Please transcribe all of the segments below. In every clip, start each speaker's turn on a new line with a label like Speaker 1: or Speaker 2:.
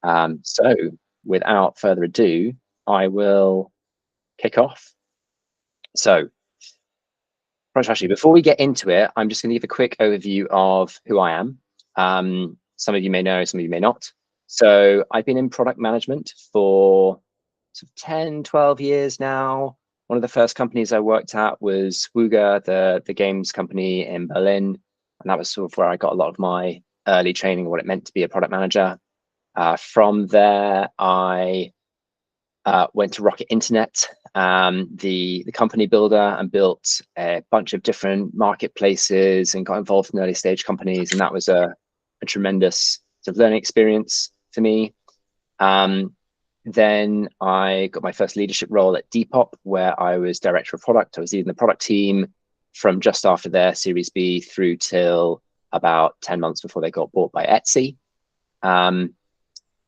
Speaker 1: So without further ado, I will kick off. So product strategy, before we get into it, I'm just going to give a quick overview of who I am. Some of you may know, some of you may not. So I've been in product management for 10, 12 years now. One of the first companies I worked at was Wooga, the games company in Berlin. And that was sort of where I got a lot of my early training, what it meant to be a product manager. From there, I went to Rocket Internet, the company builder, and built a bunch of different marketplaces and got involved in early stage companies. And that was a tremendous sort of learning experience for me. Then I got my first leadership role at Depop, where I was director of product. I was leading the product team from just after their Series B through till about 10 months before they got bought by Etsy. I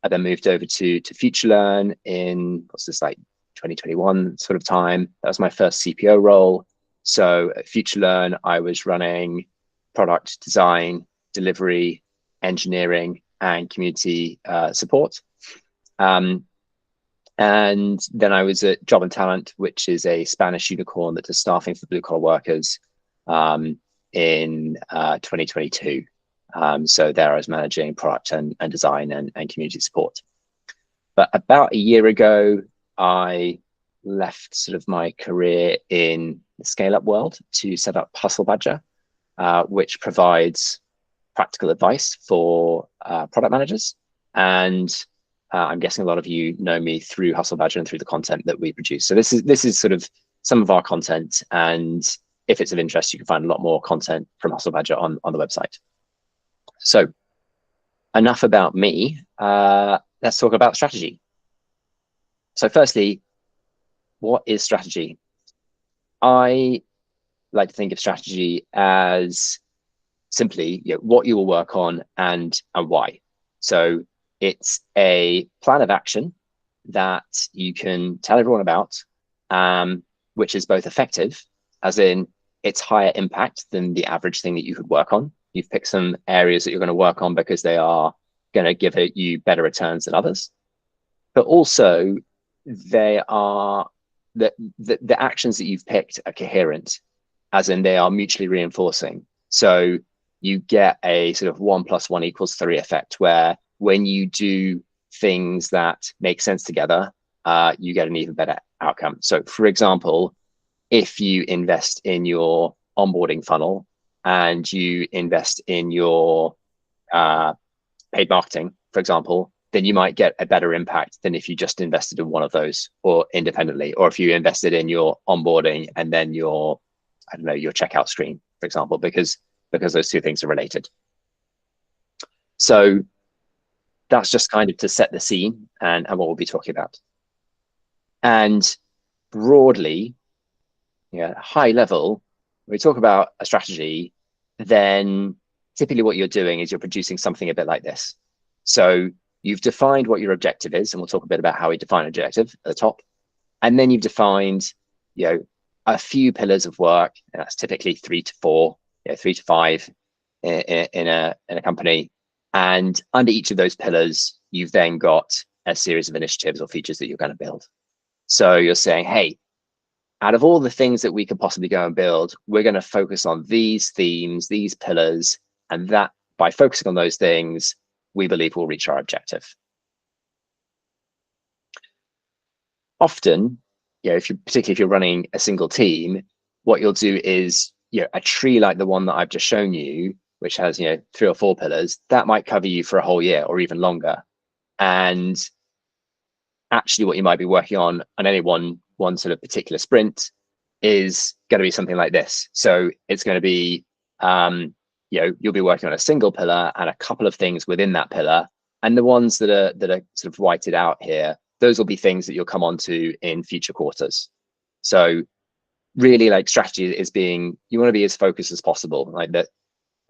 Speaker 1: then moved over to FutureLearn in, what's this, like 2021 sort of time. That was my first CPO role. So at FutureLearn, I was running product design, delivery, engineering, and community support. And then I was at Job and Talent, which is a Spanish unicorn that does staffing for blue collar workers in 2022. So there I was managing product and design and community support. But about a year ago, I left sort of my career in the scale-up world to set up Hustle Badger, which provides practical advice for product managers. And I'm guessing a lot of you know me through Hustle Badger and through the content that we produce. So this is sort of some of our content. And if it's of interest, you can find a lot more content from Hustle Badger on the website. So enough about me. Let's talk about strategy. So firstly, what is strategy? I like to think of strategy as simply what you will work on and why. So it's a plan of action that you can tell everyone about, which is both effective, as in it's higher impact than the average thing that you could work on. You've picked some areas that you're going to work on because they are going to give you better returns than others. But also, they are the actions that you've picked are coherent, as in they are mutually reinforcing. So you get a sort of 1 + 1 = 3 effect, where when you do things that make sense together, you get an even better outcome. So for example, if you invest in your onboarding funnel and you invest in your paid marketing, for example, then you might get a better impact than if you just invested in one of those or independently, or if you invested in your onboarding and then your, I don't know, your checkout screen, for example, because those two things are related. So that's just kind of to set the scene and what we'll be talking about. And broadly, high level, when we talk about a strategy, then typically what you're doing is you're producing something a bit like this. So you've defined what your objective is, and we'll talk a bit about how we define objective at the top. And then you've defined, a few pillars of work, and that's typically 3 to 4, 3 to 5 in a company. And under each of those pillars, you've then got a series of initiatives or features that you're going to build. So you're saying, hey, out of all the things that we could possibly go and build, we're going to focus on these themes, these pillars, and that by focusing on those things, we believe we'll reach our objective. Often, particularly if you're running a single team, what you'll do is, a tree like the one that I've just shown you, which has 3 or 4 pillars, that might cover you for a whole year or even longer. And actually, what you might be working on any one sort of particular sprint is going to be something like this. So it's going to be, you'll be working on a single pillar and a couple of things within that pillar. And the ones that are sort of whited out here, those will be things that you'll come onto in future quarters. So really, like, strategy is you want to be as focused as possible. Like that,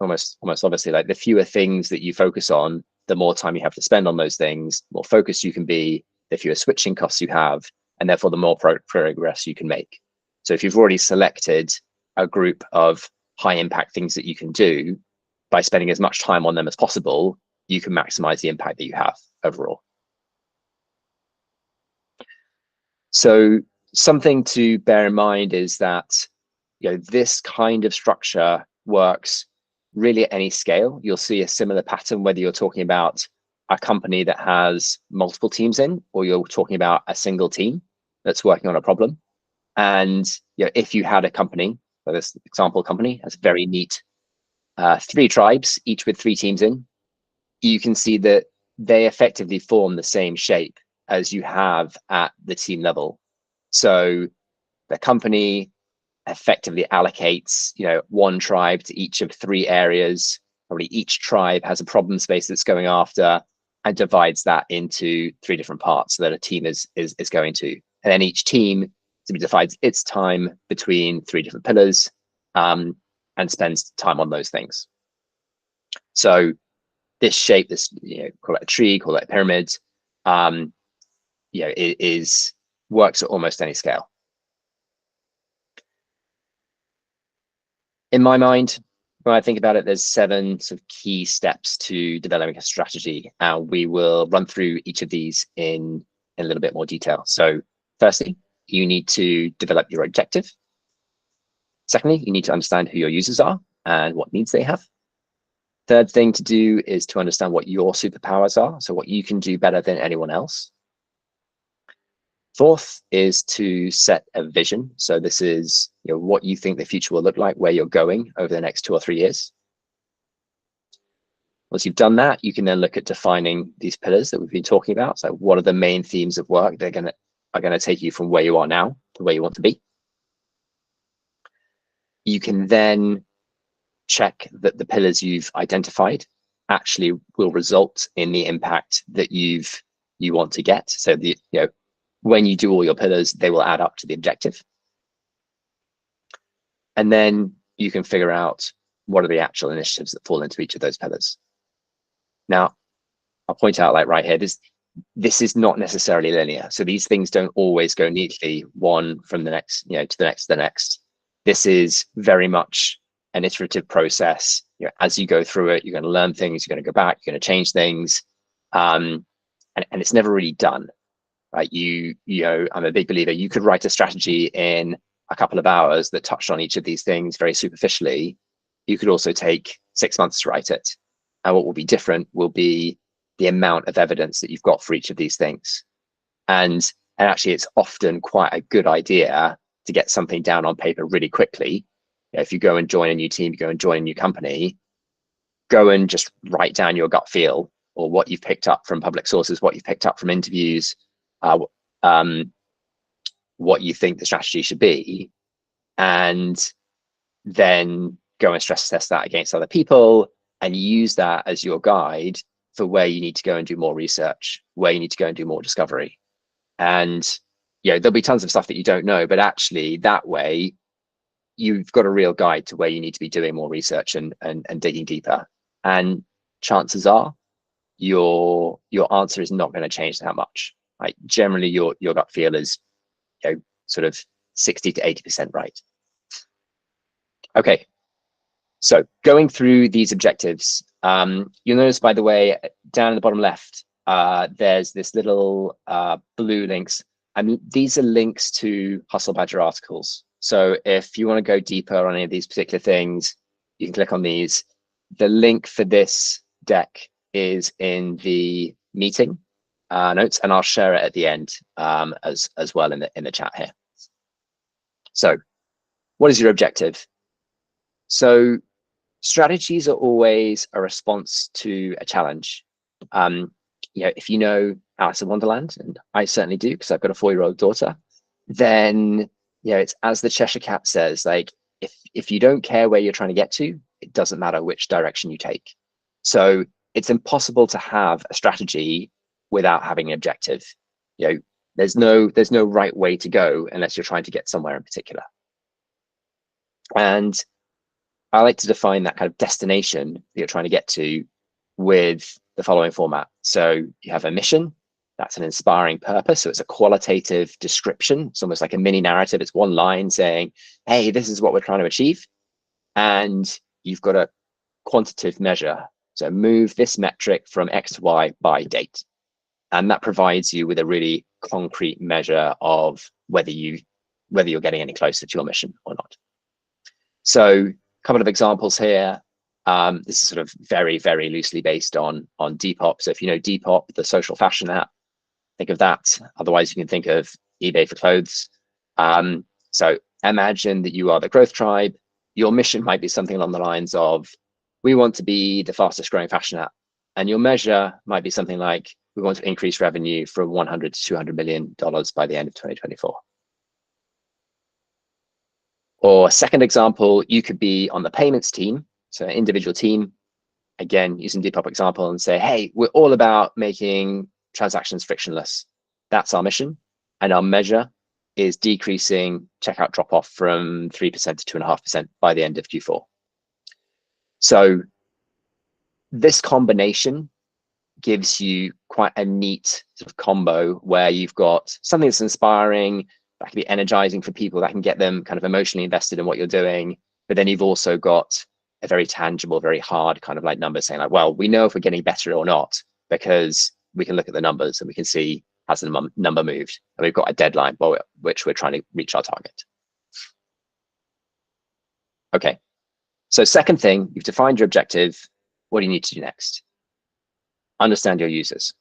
Speaker 1: almost obviously, like the fewer things that you focus on, the more time you have to spend on those things, the more focused you can be, the fewer switching costs you have, and therefore the more progress you can make. So if you've already selected a group of high impact things that you can do, by spending as much time on them as possible, you can maximize the impact that you have overall. So something to bear in mind is that, you know, this kind of structure works really at any scale. You'll see a similar pattern whether you're talking about a company that has multiple teams in, or you're talking about a single team that's working on a problem. And, you know, if you had a company, so this example company has very neat 3 tribes, each with 3 teams in, you can see that they effectively form the same shape as you have at the team level. So the company effectively allocates, you know, 1 tribe to each of 3 areas. Probably each tribe has a problem space that's going after, and divides that into 3 different parts that a team is going to. And then each team divides its time between 3 different pillars, and spends time on those things. So this shape, this, you know, call it a tree, call it a pyramid, you know, it works at almost any scale. In my mind, when I think about it, there's 7 sort of key steps to developing a strategy, and we will run through each of these in a little bit more detail. So firstly, you need to develop your objective. Secondly, you need to understand who your users are and what needs they have. Third thing to do is to understand what your superpowers are, so what you can do better than anyone else. Fourth is to set a vision. So this is, you know, what you think the future will look like, where you're going over the next 2 or 3 years. Once you've done that, you can then look at defining these pillars that we've been talking about. So what are the main themes of work that are gonna take you from where you are now to where you want to be? You can then check that the pillars you've identified actually will result in the impact that you want to get. So the, you know, when you do all your pillars, they will add up to the objective. And then you can figure out what are the actual initiatives that fall into each of those pillars. Now, I'll point out, like right here, this is not necessarily linear. So these things don't always go neatly one from the next, you know, to the next, to the next. This is very much an iterative process. You know, as you go through it, you're going to learn things, you're going to go back, you're going to change things, and it's never really done, right? You know, I'm a big believer. You could write a strategy in a couple of hours that touched on each of these things very superficially. You could also take 6 months to write it, and what will be different will be the amount of evidence that you've got for each of these things. And actually, it's often quite a good idea to get something down on paper really quickly. If you go and join a new team, you go and join a new company, go and just write down your gut feel, or what you've picked up from public sources, what you've picked up from interviews, what you think the strategy should be, and then go and stress test that against other people and use that as your guide for where you need to go and do more research, where you need to go and do more discovery. And yeah, there'll be tons of stuff that you don't know, but actually that way you've got a real guide to where you need to be doing more research and digging deeper. And chances are your answer is not going to change that much. Like generally your gut feel is, you know, sort of 60 to 80% right. Okay, so going through these objectives, you'll notice, by the way, down in the bottom left, there's this little blue links. I mean, these are links to Hustle Badger articles. So if you want to go deeper on any of these particular things, you can click on these. The link for this deck is in the meeting notes, and I'll share it at the end as well in the chat here. So what is your objective? So strategies are always a response to a challenge. You know, if you know Alice in Wonderland, and I certainly do because I've got a 4-year-old daughter, then, you know, it's as the Cheshire Cat says, like, if you don't care where you're trying to get to, it doesn't matter which direction you take. So it's impossible to have a strategy without having an objective. You know, there's no right way to go unless you're trying to get somewhere in particular. And I like to define that kind of destination that you're trying to get to with the following format. So you have a mission, that's an inspiring purpose. So it's a qualitative description. It's almost like a mini narrative. It's one line saying, hey, this is what we're trying to achieve. And you've got a quantitative measure. So move this metric from X to Y by date. And that provides you with a really concrete measure of whether you're getting any closer to your mission or not. So a couple of examples here. This is sort of very, very loosely based on Depop. So if you know Depop, the social fashion app, think of that. Otherwise, you can think of eBay for clothes. So imagine that you are the growth tribe. Your mission might be something along the lines of, we want to be the fastest growing fashion app. And your measure might be something like, we want to increase revenue from $100 to $200 million by the end of 2024. Or second example, you could be on the payments team, so an individual team, again, using Depop example, and say, hey, we're all about making transactions frictionless. That's our mission. And our measure is decreasing checkout drop-off from 3% to 2.5% by the end of Q4. So this combination gives you quite a neat sort of combo where you've got something that's inspiring, that can be energizing for people, that can get them kind of emotionally invested in what you're doing. But then you've also got a very tangible, very hard kind of like number saying like, well, we know if we're getting better or not, because we can look at the numbers and we can see has the number moved, and we've got a deadline by which we're trying to reach our target. Okay, so second thing, you've defined your objective. What do you need to do next? Understand your users.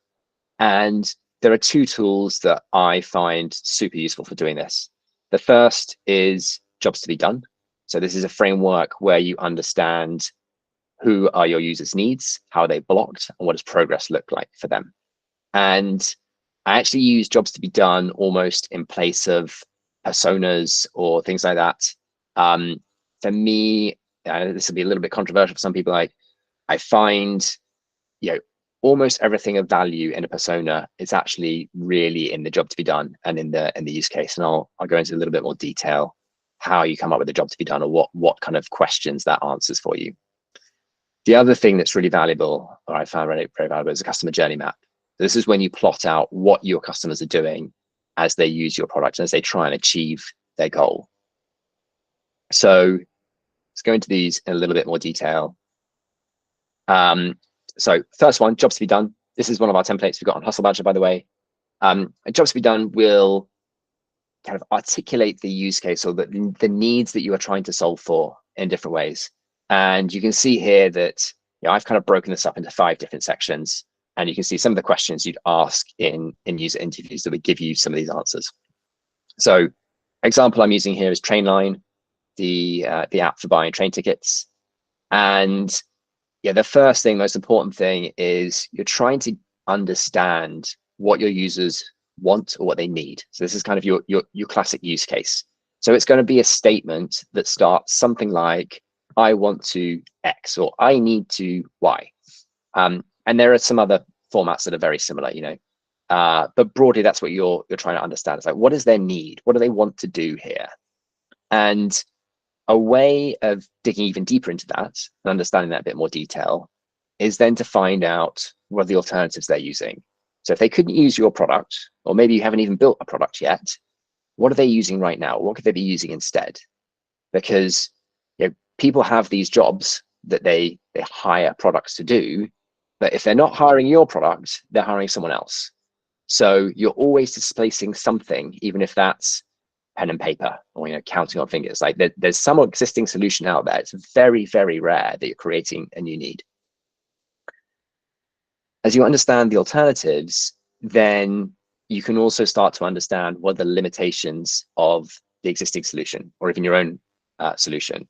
Speaker 1: And there are two tools that I find super useful for doing this. The first is jobs to be done. So this is a framework where you understand who are your users' needs, how are they blocked, and what does progress look like for them. And I actually use jobs to be done almost in place of personas or things like that. For me, this will be a little bit controversial for some people. I find, almost everything of value in a persona is actually really in the job to be done and in the use case. And I'll go into a little bit more detail how you come up with a job to be done, or what kind of questions that answers for you. The other thing that's really valuable, or I found very, very valuable, is a customer journey map. This is when you plot out what your customers are doing as they use your product and as they try and achieve their goal. So let's go into these in a little bit more detail. So first one, jobs to be done. This is one of our templates we've got on Hustle Badger, by the way. Jobs to be done will kind of articulate the use case or the needs that you are trying to solve for in different ways. And you can see here that I've kind of broken this up into 5 different sections. And you can see some of the questions you'd ask in user interviews that would give you some of these answers. So example I'm using here is Trainline, the app for buying train tickets. And the first thing, most important thing is you're trying to understand what your users want or what they need. So this is kind of your classic use case. So it's going to be a statement that starts something like, I want to X, or I need to Y. And there are some other formats that are very similar, but broadly, that's what you're trying to understand. It's like, what is their need? What do they want to do here? And a way of digging even deeper into that and understanding that in a bit more detail is then to find out what are the alternatives they're using. So if they couldn't use your product, or maybe you haven't even built a product yet, what are they using right now? What could they be using instead? Because people have these jobs that they hire products to do, but if they're not hiring your product, they're hiring someone else. So you're always displacing something, even if that's pen and paper or counting on fingers. Like there's some existing solution out there. It's very, very rare that you're creating a new need. As you understand the alternatives, then you can also start to understand what are the limitations of the existing solution, or even your own solution.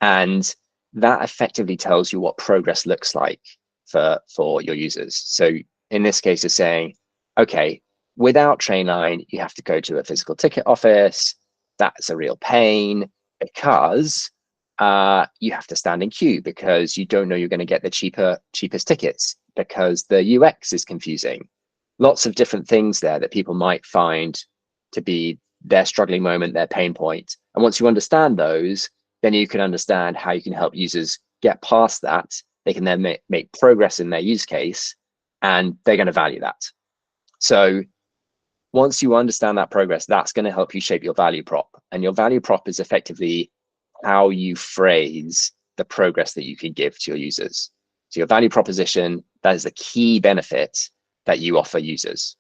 Speaker 1: And that effectively tells you what progress looks like for your users. So in this case, you're saying, okay, without Trainline, you have to go to a physical ticket office. That's a real pain because you have to stand in queue because you don't know you're going to get the cheapest tickets because the UX is confusing. Lots of different things there that people might find to be their struggling moment, their pain point. And once you understand those, then you can understand how you can help users get past that. They can then make progress in their use case, and they're going to value that. So once you understand that progress, that's going to help you shape your value prop. And your value prop is effectively how you phrase the progress that you can give to your users. So your value proposition, that is the key benefit that you offer users.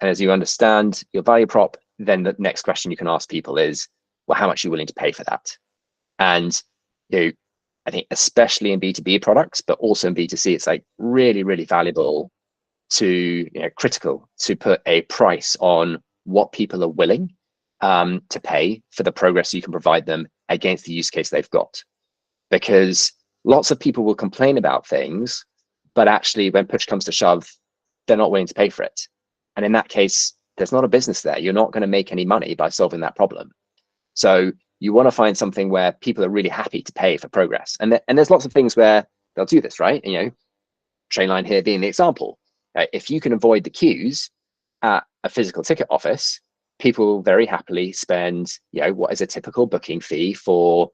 Speaker 1: And as you understand your value prop, then the next question you can ask people is, well, how much are you willing to pay for that? And I think especially in B2B products, but also in B2C, it's like really, really valuable to, critical to put a price on what people are willing to pay for the progress you can provide them against the use case they've got. Because lots of people will complain about things, but actually when push comes to shove, they're not willing to pay for it. And in that case, there's not a business there. You're not going to make any money by solving that problem. So you want to find something where people are really happy to pay for progress. And there's lots of things where they'll do this, right? Trainline here being the example. If you can avoid the queues at a physical ticket office, people will very happily spend, what is a typical booking fee for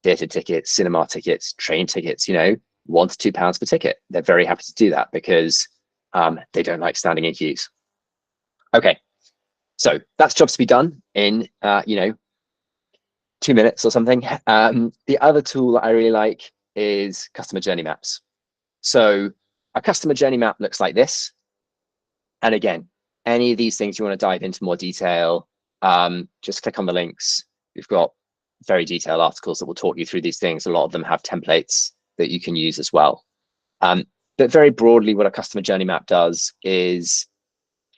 Speaker 1: theatre tickets, cinema tickets, train tickets, £1 to £2 per ticket. They're very happy to do that because they don't like standing in queues. Okay, so that's jobs to be done in, 2 minutes or something. The other tool that I really like is customer journey maps. So a customer journey map looks like this. And again, any of these things you want to dive into more detail, just click on the links. We've got very detailed articles that will talk you through these things. A lot of them have templates that you can use as well. But very broadly, what a customer journey map does is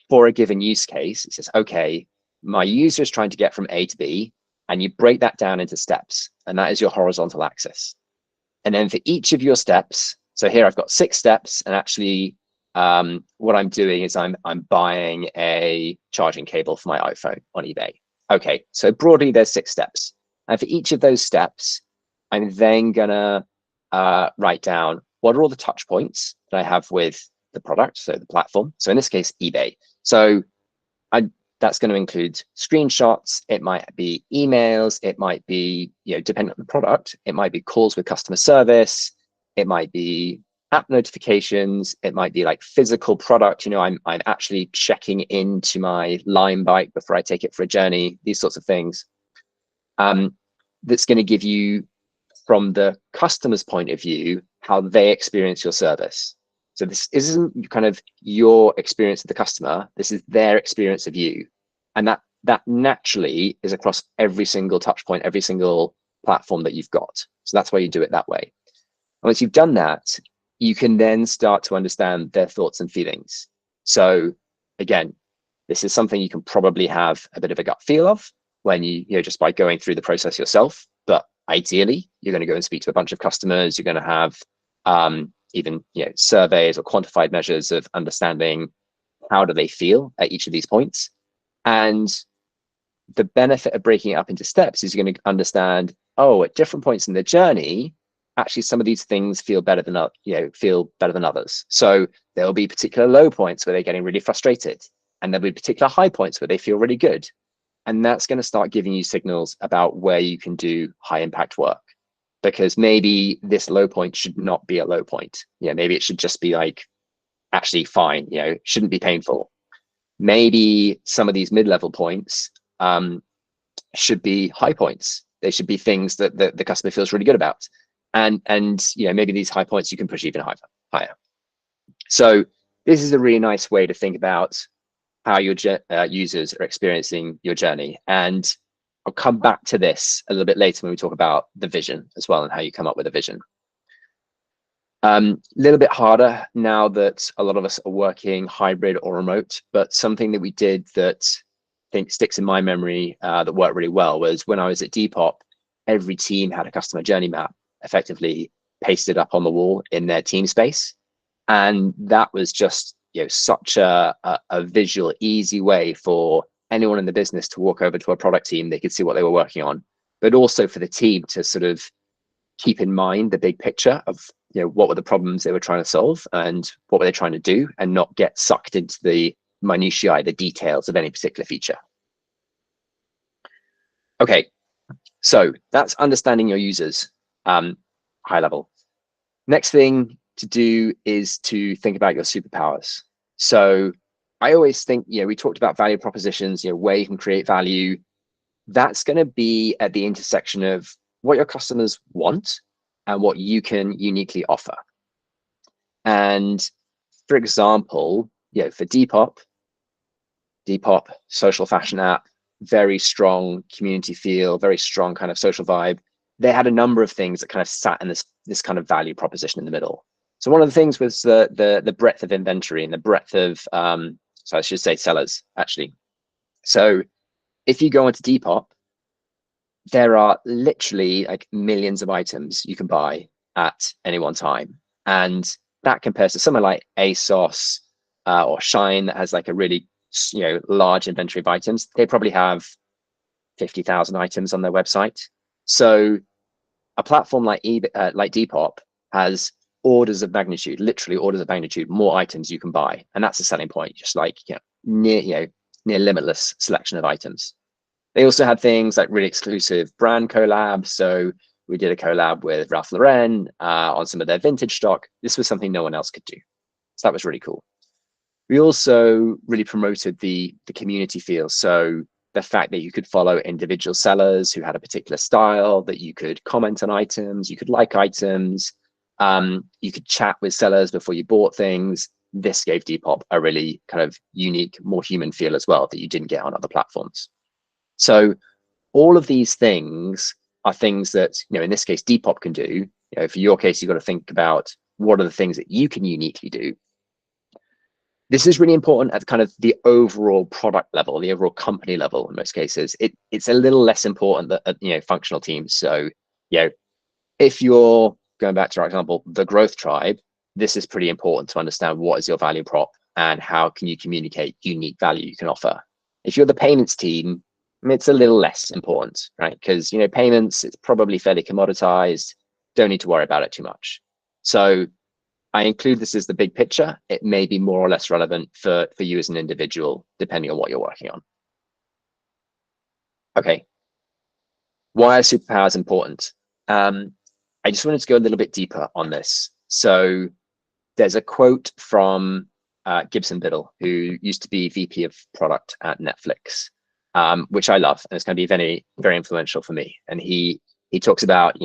Speaker 1: for a given use case, it says, okay, my user is trying to get from A to B, and you break that down into steps, and that is your horizontal axis. And then for each of your steps, so here I've got 6 steps, and actually what I'm doing is I'm buying a charging cable for my iPhone on eBay. Okay, so broadly there's 6 steps. And for each of those steps, I'm then gonna write down what are all the touch points that I have with the product, so the platform. So in this case, eBay. So that's going to include screenshots. It might be emails. It might be, depending on the product, it might be calls with customer service. It might be app notifications. It might be like physical product. I'm actually checking into my Lime bike before I take it for a journey. These sorts of things. That's going to give you, from the customer's point of view, how they experience your service. So this isn't kind of your experience of the customer. This is their experience of you. And that naturally is across every single touch point, every single platform that you've got. So that's why you do it that way. And once you've done that, you can then start to understand their thoughts and feelings. So again, this is something you can probably have a bit of a gut feel of when just by going through the process yourself. But ideally, you're going to go and speak to a bunch of customers. You're going to have even surveys or quantified measures of understanding how do they feel at each of these points. And the benefit of breaking it up into steps is you're going to understand, at different points in the journey, actually some of these things feel better than others. So there'll be particular low points where they're getting really frustrated, and there'll be particular high points where they feel really good. And that's going to start giving you signals about where you can do high impact work. Because maybe this low point should not be a low point. Maybe it should just be like actually fine, shouldn't be painful. Maybe some of these mid-level points should be high points. They should be things that the customer feels really good about. And maybe these high points you can push even higher. So this is a really nice way to think about how your users are experiencing your journey. And I'll come back to this a little bit later when we talk about the vision as well and how you come up with a vision. A little bit harder now that a lot of us are working hybrid or remote, but something that we did that I think sticks in my memory that worked really well was when I was at Depop, every team had a customer journey map effectively pasted up on the wall in their team space. And that was just such a visual, easy way for anyone in the business to walk over to a product team. They could see what they were working on, but also for the team to sort of keep in mind the big picture of what were the problems they were trying to solve and what were they trying to do, and not get sucked into the minutiae, the details of any particular feature. Okay, so that's understanding your users, high level. Next thing to do is to think about your superpowers. So I always think, we talked about value propositions, where you can create value. That's going to be at the intersection of what your customers want and what you can uniquely offer. And for example, for Depop, Depop, social fashion app, very strong community feel, very strong kind of social vibe. They had a number of things that kind of sat in this kind of value proposition in the middle. So one of the things was the breadth of inventory and the breadth of so I should say sellers actually. So if you go into Depop, there are literally like millions of items you can buy at any one time, and that compares to somewhere like ASOS or Shine that has like a really large inventory of items. They probably have 50,000 items on their website. So a platform like Depop has orders of magnitude, literally orders of magnitude, more items you can buy, and that's a selling point. Just like near limitless selection of items. They also had things like really exclusive brand collabs. So we did a collab with Ralph Lauren on some of their vintage stock. This was something no one else could do. So that was really cool. We also really promoted the community feel. So the fact that you could follow individual sellers who had a particular style, that you could comment on items, you could like items, you could chat with sellers before you bought things. This gave Depop a really kind of unique, more human feel as well that you didn't get on other platforms. So all of these things are things that, in this case, Depop can do. For your case, you've got to think about what are the things that you can uniquely do. This is really important at kind of the overall product level, the overall company level. In most cases, it's a little less important at functional teams. So if you're going back to our example, the growth tribe, this is pretty important to understand what is your value prop and how can you communicate unique value you can offer. If you're the payments team, it's a little less important, right? Because payments, it's probably fairly commoditized. Don't need to worry about it too much. So I include this as the big picture. It may be more or less relevant for you as an individual, depending on what you're working on. Okay, why are superpowers important? I just wanted to go a little bit deeper on this. So there's a quote from Gibson Biddle, who used to be VP of product at Netflix, which I love, and it's going to be very, very influential for me. And he talks about,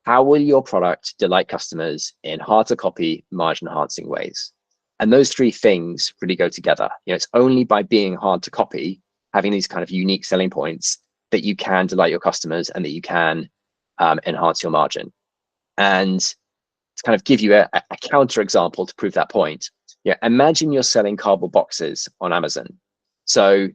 Speaker 1: how will your product delight customers in hard to copy, margin enhancing ways? And those three things really go together. It's only by being hard to copy, having these kind of unique selling points, that you can delight your customers and that you can enhance your margin. And to kind of give you a counter example to prove that point, imagine you're selling cardboard boxes on Amazon. So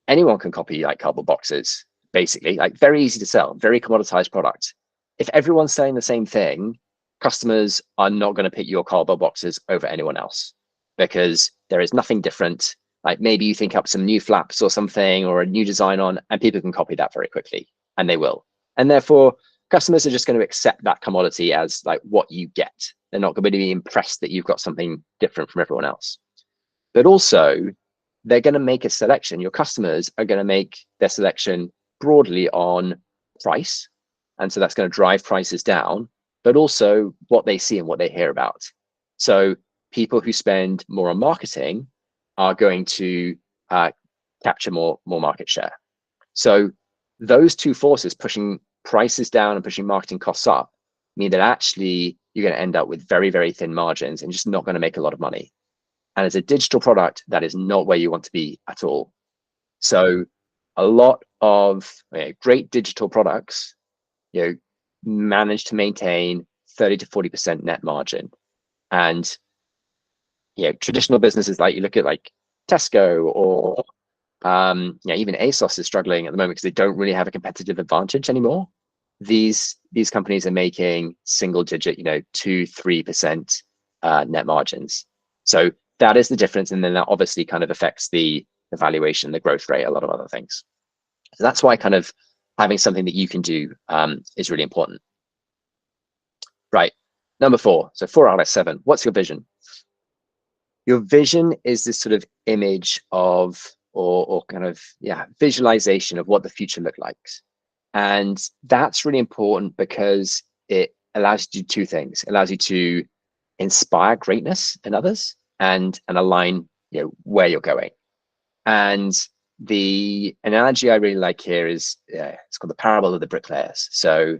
Speaker 1: anyone can copy like cardboard boxes, basically, like very easy to sell, very commoditized product. If everyone's selling the same thing, customers are not going to pick your cardboard boxes over anyone else because there is nothing different. Like maybe you think up some new flaps or something or a new design on, and people can copy that very quickly, and they will. And therefore, customers are just going to accept that commodity as like what you get. They're not going to be impressed that you've got something different from everyone else. But also, they're going to make a selection. Your customers are going to make their selection broadly on price. And so that's going to drive prices down, but also what they see and what they hear about. So people who spend more on marketing are going to capture more market share. So those two forces, pushing prices down and pushing marketing costs up, mean that actually you're going to end up with very, very thin margins and just not going to make a lot of money. And as a digital product, that is not where you want to be at all. So a lot of great digital products, manage to maintain 30 to 40% net margin. And traditional businesses, like you look at like Tesco or even ASOS is struggling at the moment because they don't really have a competitive advantage anymore. These companies are making single digit, 2-3% net margins. So that is the difference. And then that obviously kind of affects the valuation, the growth rate, a lot of other things. So that's why kind of having something that you can do is really important. Right, number 4. So 4 out of 7. What's your vision? Your vision is this sort of image of or kind of visualization of what the future looks like. And that's really important because it allows you to do 2 things. It allows you to inspire greatness in others and align where you're going. And the analogy I really like here is it's called the parable of the bricklayers. So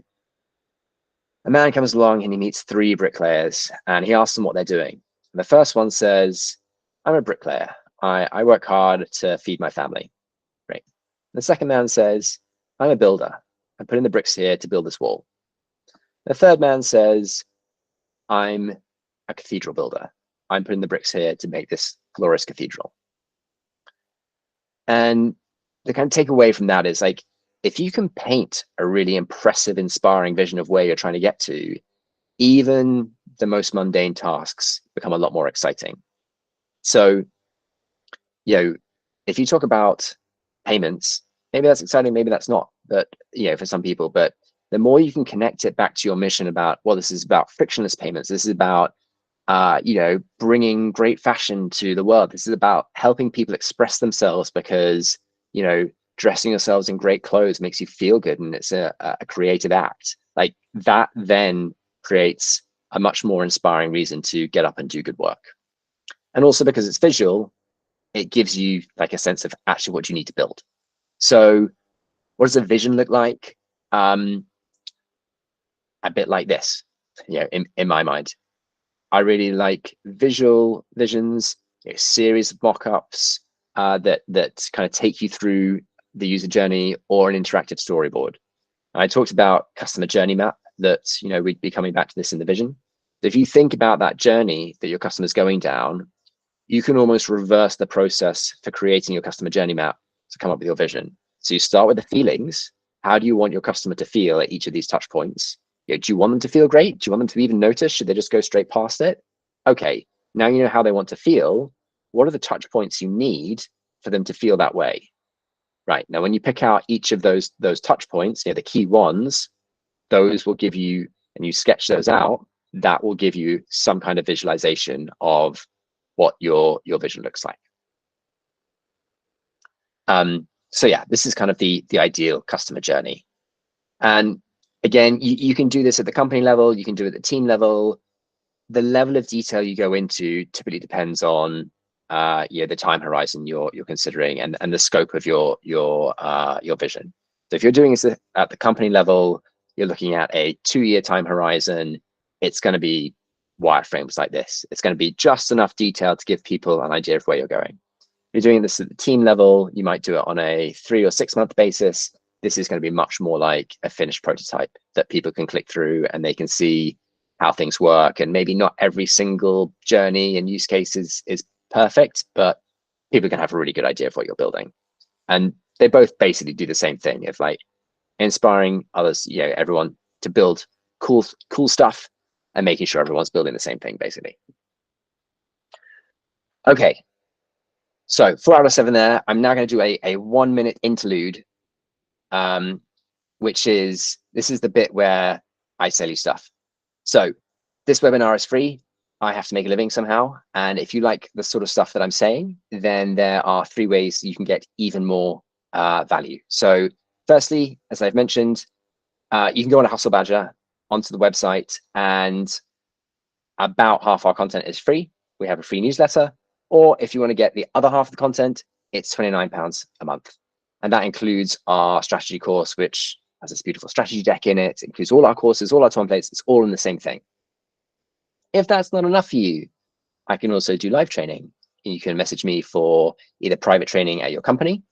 Speaker 1: a man comes along and he meets 3 bricklayers and he asks them what they're doing. And the first one says, I'm a bricklayer. I work hard to feed my family. Great. The second man says, I'm a builder. I'm putting the bricks here to build this wall. The third man says, I'm a cathedral builder. I'm putting the bricks here to make this glorious cathedral. And the kind of takeaway from that is like, if you can paint a really impressive, inspiring vision of where you're trying to get to, even the most mundane tasks become a lot more exciting. So, you know, if you talk about payments, maybe that's exciting, maybe that's not, but, you know, for some people, but the more you can connect it back to your mission about, well, this is about frictionless payments. This is about, you know, bringing great fashion to the world. This is about helping people express themselves because, you know, dressing yourselves in great clothes makes you feel good and it's a creative act. Like that then creates a much more inspiring reason to get up and do good work. And also because it's visual, it gives you like a sense of actually what you need to build. So what does a vision look like? A bit like this, you know, in my mind. I really like visual visions, a series of mock-ups that kind of take you through the user journey or an interactive storyboard. I talked about customer journey map that, you know, we'd be coming back to this in the vision. If you think about that journey that your customer's going down, you can almost reverse the process for creating your customer journey map to come up with your vision. So you start with the feelings. How do you want your customer to feel at each of these touch points? You know, do you want them to feel great? Do you want them to even notice? Should they just go straight past it? Okay, now you know how they want to feel. What are the touch points you need for them to feel that way? Right, now when you pick out each of those touch points, you know, the key ones, those will give you, and you sketch those out, that will give you some kind of visualization of what your vision looks like. So yeah, this is kind of the ideal customer journey. And again, you can do this at the company level, you can do it at the team level. The level of detail you go into typically depends on yeah, the time horizon you're considering and the scope of your vision. So if you're doing this at the company level, you're looking at a 2-year time horizon. It's going to be wireframes like this. It's going to be just enough detail to give people an idea of where you're going. If you're doing this at the team level, you might do it on a 3 or 6 month basis. This is going to be much more like a finished prototype that people can click through and they can see how things work. And maybe not every single journey and use case is perfect, but people can have a really good idea of what you're building. And they both basically do the same thing of like inspiring others, you know, everyone to build cool stuff and making sure everyone's building the same thing, basically. Okay, so 4 out of 7 there. I'm now going to do a 1-minute interlude, which is, this is the bit where I sell you stuff. So this webinar is free. I have to make a living somehow. And if you like the sort of stuff that I'm saying, then there are 3 ways you can get even more value. So firstly, as I've mentioned, you can go on a Hustle Badger onto the website, and about half our content is free. We have a free newsletter. Or if you want to get the other half of the content, it's £29 a month. And that includes our strategy course, which has this beautiful strategy deck in it. It includes all our courses, all our templates. It's all in the same thing. If that's not enough for you, I can also do live training. You can message me for either private training at your company,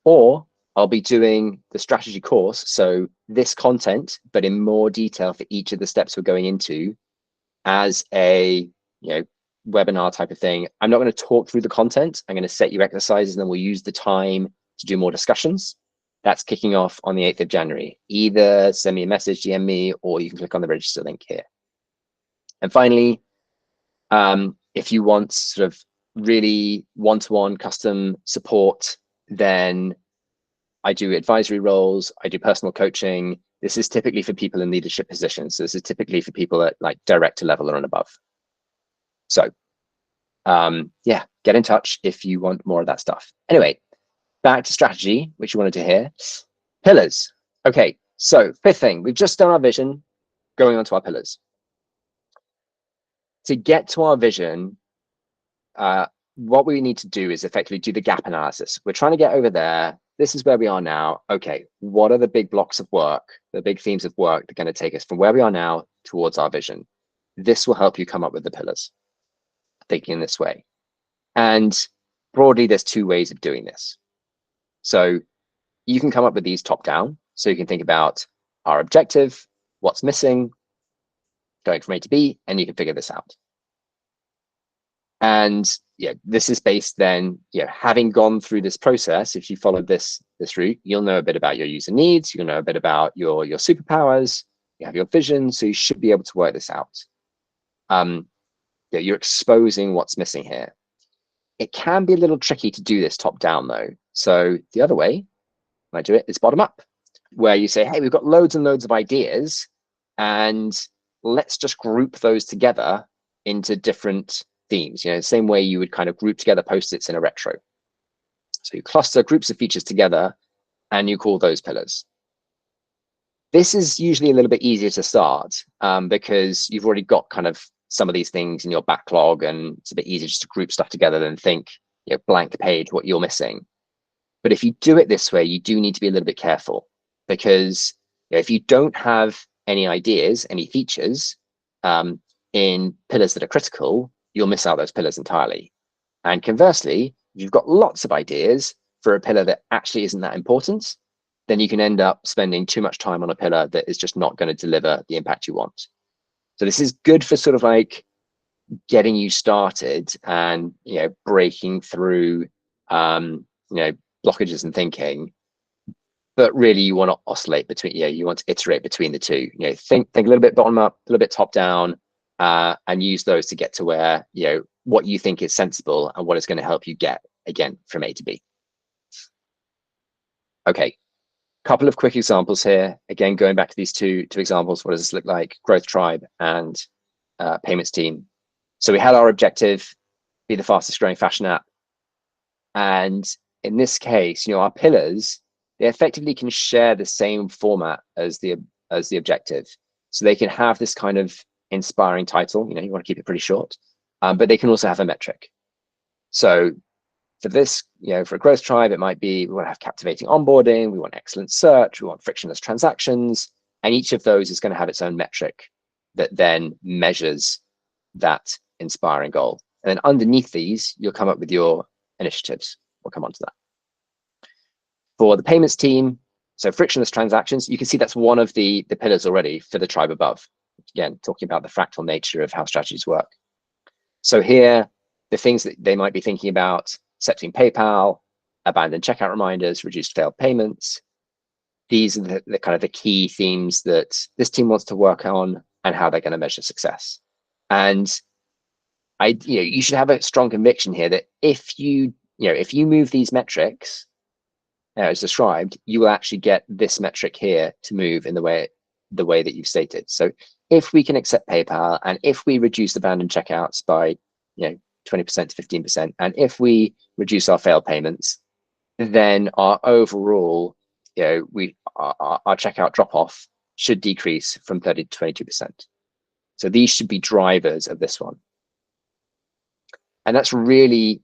Speaker 1: or I'll be doing the strategy course. So this content, but in more detail for each of the steps we're going into as a, you know, webinar type of thing. I'm not going to talk through the content. I'm going to set you exercises and then we'll use the time to do more discussions. That's kicking off on the 8th of January. Either send me a message, DM me, or you can click on the register link here. And finally, if you want sort of really one-to-one custom support, then I do advisory roles, I do personal coaching. This is typically for people in leadership positions. So this is typically for people at like director level or above. So yeah, get in touch if you want more of that stuff. Anyway, back to strategy, which you wanted to hear. Pillars. Okay, so 5th thing, we've just done our vision, going on to our pillars. To get to our vision, what we need to do is effectively do the gap analysis. We're trying to get over there. This is where we are now. Okay, what are the big blocks of work, the big themes of work that are going to take us from where we are now towards our vision? This will help you come up with the pillars, thinking in this way. And broadly, there's two ways of doing this. So you can come up with these top down. So you can think about our objective, what's missing, going from A to B, and you can figure this out. And yeah, this is based then, having gone through this process, if you follow this route, you'll know a bit about your user needs, you'll know a bit about your superpowers, you have your vision, so you should be able to work this out. You're exposing what's missing here. It can be a little tricky to do this top down though. So the other way I do it is bottom up, where you say, hey, we've got loads and loads of ideas, and let's just group those together into different themes, the same way you would kind of group together post-its in a retro. So you cluster groups of features together and you call those pillars. This is usually a little bit easier to start because you've already got kind of some of these things in your backlog, and it's a bit easier just to group stuff together than think, blank page, what you're missing. But if you do it this way, you do need to be a little bit careful, because if you don't have any ideas, any features in pillars that are critical, you'll miss out those pillars entirely. And conversely, if you've got lots of ideas for a pillar that actually isn't that important, then you can end up spending too much time on a pillar that is just not going to deliver the impact you want. So this is good for sort of like getting you started and breaking through blockages and thinking. But really, you want to oscillate between, you want to iterate between the two. Think a little bit bottom up, a little bit top down, and use those to get to where, what you think is sensible and what is going to help you get, again, from A to B. Okay, couple of quick examples here. Again, going back to these two examples, what does this look like? Growth Tribe and Payments Team. So we had our objective, be the fastest growing fashion app. And in this case, our pillars, they effectively can share the same format as the objective. So they can have this kind of inspiring title, you want to keep it pretty short, but they can also have a metric. So for this, for a Growth Tribe, it might be, we want to have captivating onboarding, we want excellent search, we want frictionless transactions, and each of those is going to have its own metric that then measures that inspiring goal. And then underneath these, you'll come up with your initiatives. We'll come on to that. For the payments team, so frictionless transactions, you can see that's one of the pillars already for the tribe above. Again, talking about the fractal nature of how strategies work. So here, the things that they might be thinking about: accepting PayPal, abandoned checkout reminders, reduced failed payments. These are the kind of the key themes that this team wants to work on and how they're going to measure success. And you should have a strong conviction here that if you move these metrics as described, you will actually get this metric here to move in the way that you've stated. So if we can accept PayPal, and if we reduce abandoned checkouts by 20% to 15%, and if we reduce our failed payments, then our overall our checkout drop off should decrease from 30 to 22%. So these should be drivers of this one. And that's really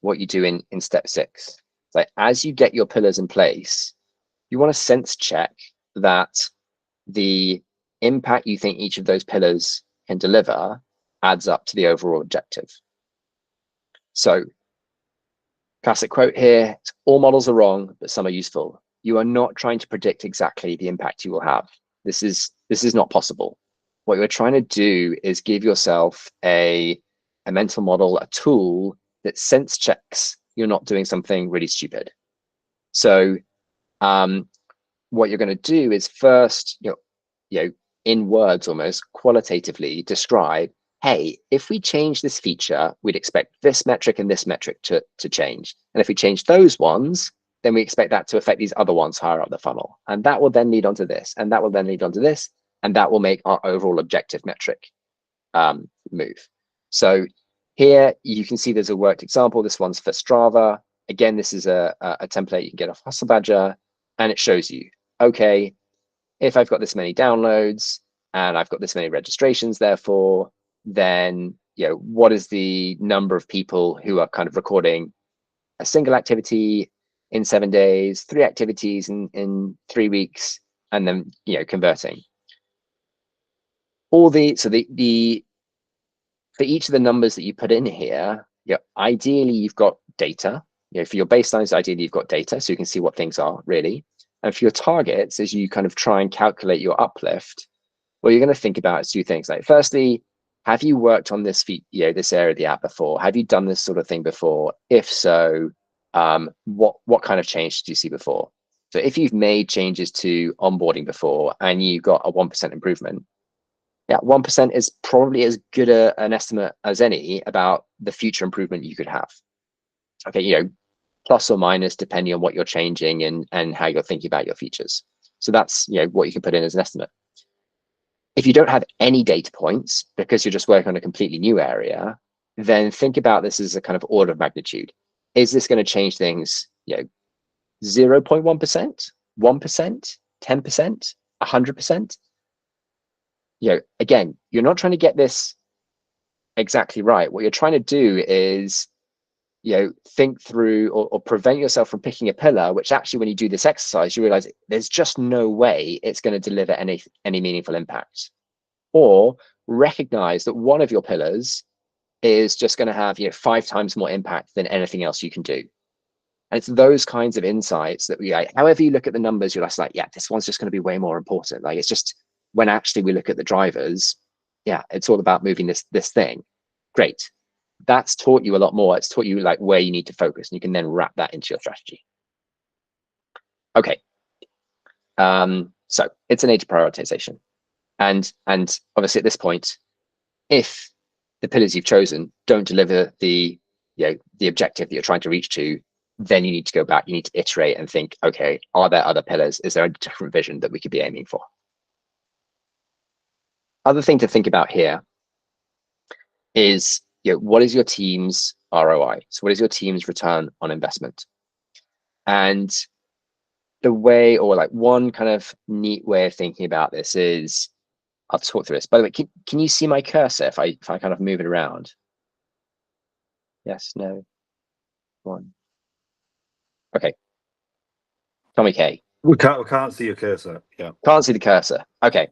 Speaker 1: what you do in step 6. Like, as you get your pillars in place, you want to sense check that the impact you think each of those pillars can deliver adds up to the overall objective. So, classic quote here: all models are wrong, but some are useful. You are not trying to predict exactly the impact you will have. This is not possible. What you're trying to do is give yourself a mental model, a tool that sense checks you're not doing something really stupid. So what you're going to do is first, in words almost qualitatively describe, hey, if we change this feature, we'd expect this metric and this metric to change. And if we change those ones, then we expect that to affect these other ones higher up the funnel. And that will then lead onto this, and that will then lead onto this, and that will make our overall objective metric move. So here you can see there's a worked example. This one's for Strava. Again, this is a template you can get off Hustle Badger, and it shows you, okay, if I've got this many downloads and I've got this many registrations, therefore, then what is the number of people who are kind of recording a single activity in 7 days, 3 activities in 3 weeks, and then converting. For each of the numbers that you put in here, ideally you've got data. For your baselines, ideally you've got data, so you can see what things are really. And for your targets, as you kind of try and calculate your uplift, what you're going to think about is two things. Like, firstly, have you worked on this this area of the app before? Have you done this sort of thing before? If so, what kind of change did you see before? So if you've made changes to onboarding before and you got a 1% improvement, yeah, 1% is probably as good an estimate as any about the future improvement you could have. Okay, plus or minus depending on what you're changing and how you're thinking about your features. So that's what you can put in as an estimate. If you don't have any data points because you're just working on a completely new area, then think about this as a kind of order of magnitude. Is this going to change things 0.1%, 1%, 10%, 100%? Again, you're not trying to get this exactly right. What you're trying to do is think through or prevent yourself from picking a pillar, which actually when you do this exercise, you realize there's just no way it's going to deliver any meaningful impact. Or recognize that one of your pillars is just going to have 5 times more impact than anything else you can do. And it's those kinds of insights that however you look at the numbers, you're just like, yeah, this one's just going to be way more important. Like, it's just when actually we look at the drivers, yeah, it's all about moving this thing. Great. That's taught you a lot more. It's taught you like where you need to focus, and you can then wrap that into your strategy. Okay. So it's an age of prioritization. And obviously at this point, if the pillars you've chosen don't deliver the objective that you're trying to reach to, then you need to go back, you need to iterate and think, okay, are there other pillars? Is there a different vision that we could be aiming for? Other thing to think about here is, what is your team's ROI? So what is your team's return on investment? And the way, or like one kind of neat way of thinking about this is, I'll talk through this. By the way, can you see my cursor if I kind of move it around? Yes, no, one. Okay. Tommy K.
Speaker 2: We can't see your cursor. Yeah.
Speaker 1: Can't see the cursor. Okay.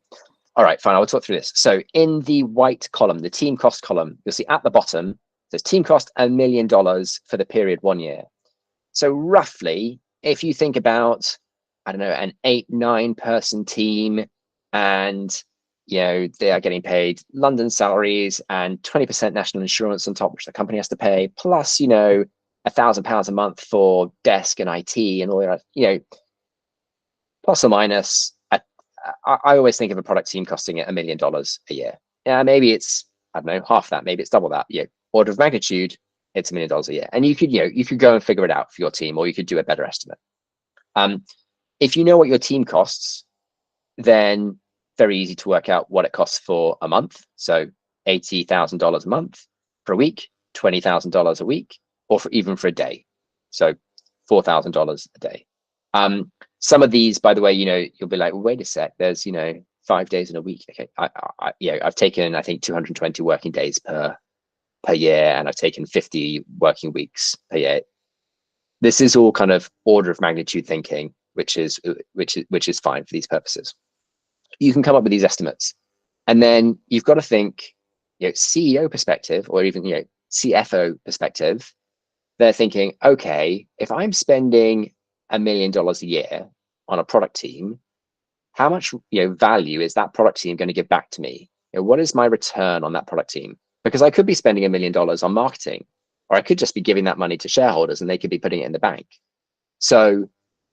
Speaker 1: All right, fine. I'll talk through this. So in the white column, the team cost column, you'll see at the bottom, there's team cost $1 million for the period 1 year. So roughly, if you think about, I don't know, an 8-9 person team, and they are getting paid London salaries and 20% national insurance on top, which the company has to pay, plus £1,000 a month for desk and IT and all that, plus or minus. I always think of a product team costing $1 million a year. Yeah, maybe it's, I don't know, half that, maybe it's double that. Order of magnitude, it's $1 million a year. And you could go and figure it out for your team, or you could do a better estimate. If you know what your team costs, then very easy to work out what it costs for a month. So $80,000 a month. For a week, $20,000 a week, or even for a day. So $4,000 a day. Some of these, by the way, you'll be like, well, wait a sec, there's 5 days in a week. Okay, I've taken, I think, 220 working days per year, and I've taken 50 working weeks per year. This is all kind of order of magnitude thinking, which is fine for these purposes. You can come up with these estimates, and then you've got to think, CEO perspective, or even CFO perspective. They're thinking, okay, if I'm spending $1 million a year on a product team, how much value is that product team going to give back to me? What is my return on that product team? Because I could be spending $1 million on marketing, or I could just be giving that money to shareholders and they could be putting it in the bank. So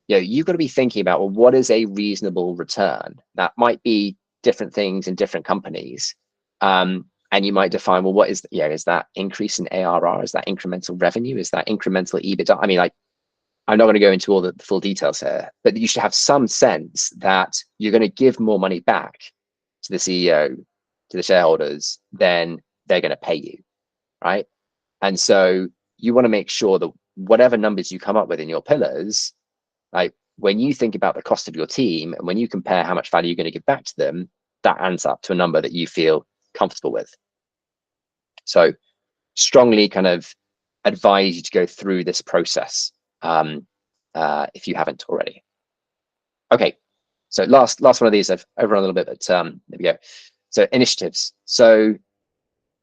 Speaker 1: you've got to be thinking about, well, what is a reasonable return? That might be different things in different companies. And you might define, well, what is that increase in ARR? Is that incremental revenue? Is that incremental EBITDA? I mean, I'm not going to go into all the full details here, but you should have some sense that you're going to give more money back to the CEO, to the shareholders, than they're going to pay you, right? And so you want to make sure that whatever numbers you come up with in your pillars, like when you think about the cost of your team and when you compare how much value you're going to give back to them, that adds up to a number that you feel comfortable with. So strongly kind of advise you to go through this process if you haven't already. Okay, so last one of these, I've overrun a little bit, but there we go. So initiatives. So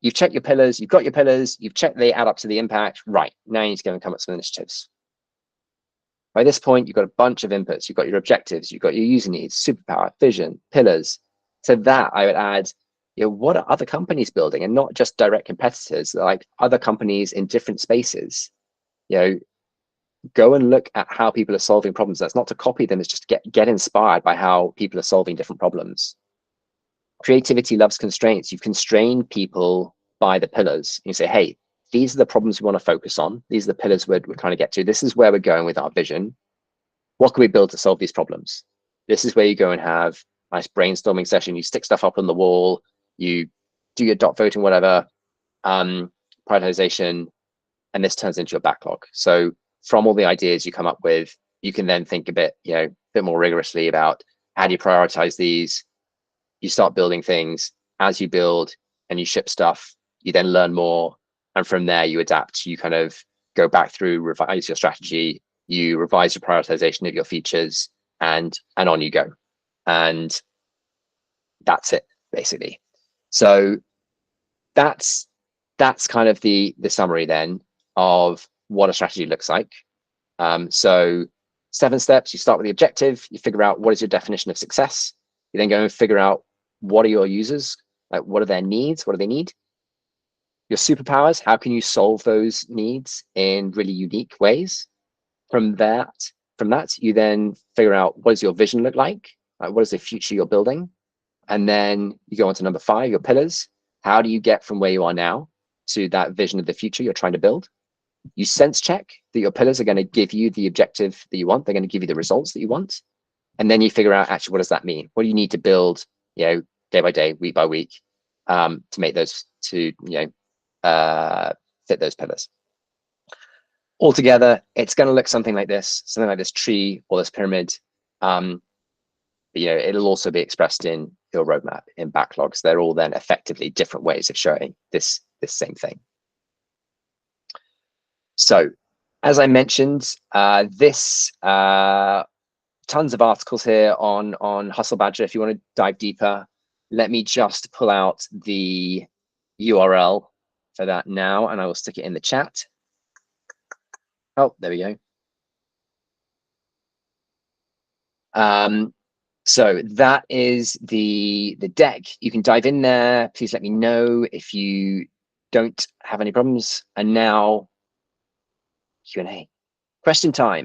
Speaker 1: you've checked your pillars, you've got your pillars, you've checked they add up to the impact. Right, now you need to go and come up with some initiatives. By this point, you've got a bunch of inputs. You've got your objectives, you've got your user needs, superpower, vision, pillars. To that, I would add, what are other companies building, and not just direct competitors, like other companies in different spaces. Go and look at how people are solving problems. That's not to copy them, it's just to get inspired by how people are solving different problems. Creativity loves constraints. You've constrained people by the pillars. You say, hey, these are the problems we want to focus on. These are the pillars we're trying to get to. This is where we're going with our vision. What can we build to solve these problems? This is where you go and have a nice brainstorming session. You stick stuff up on the wall. You do your dot voting, whatever, prioritization, and this turns into your backlog. So from all the ideas you come up with, you can then think a bit more rigorously about how do you prioritize these. You start building things. As you build and you ship stuff, you then learn more. And from there, you adapt. You kind of go back through, revise your strategy, you revise your prioritization of your features, and on you go. And that's it, basically. So that's kind of the summary then of what a strategy looks like. So 7 steps: you start with the objective, you figure out what is your definition of success. You then go and figure out what are your users, like what are their needs, what do they need? Your superpowers, how can you solve those needs in really unique ways? From that, you then figure out what does your vision look like? What is the future you're building? And then you go on to number 5, your pillars. How do you get from where you are now to that vision of the future you're trying to build? You sense check that your pillars are going to give you the objective that you want. They're going to give you the results that you want. And then you figure out, actually, what does that mean? What do you need to build, day by day, week by week, to make those, to fit those pillars. Altogether, it's going to look something like this tree or this pyramid. But, it'll also be expressed in your roadmap, in backlogs. They're all then effectively different ways of showing this same thing. So, as I mentioned, tons of articles here on Hustle Badger. If you want to dive deeper, let me just pull out the URL for that now, and I will stick it in the chat. Oh, there we go. So that is the deck. You can dive in there. Please let me know if you don't have any problems. And now Q&A. Question time.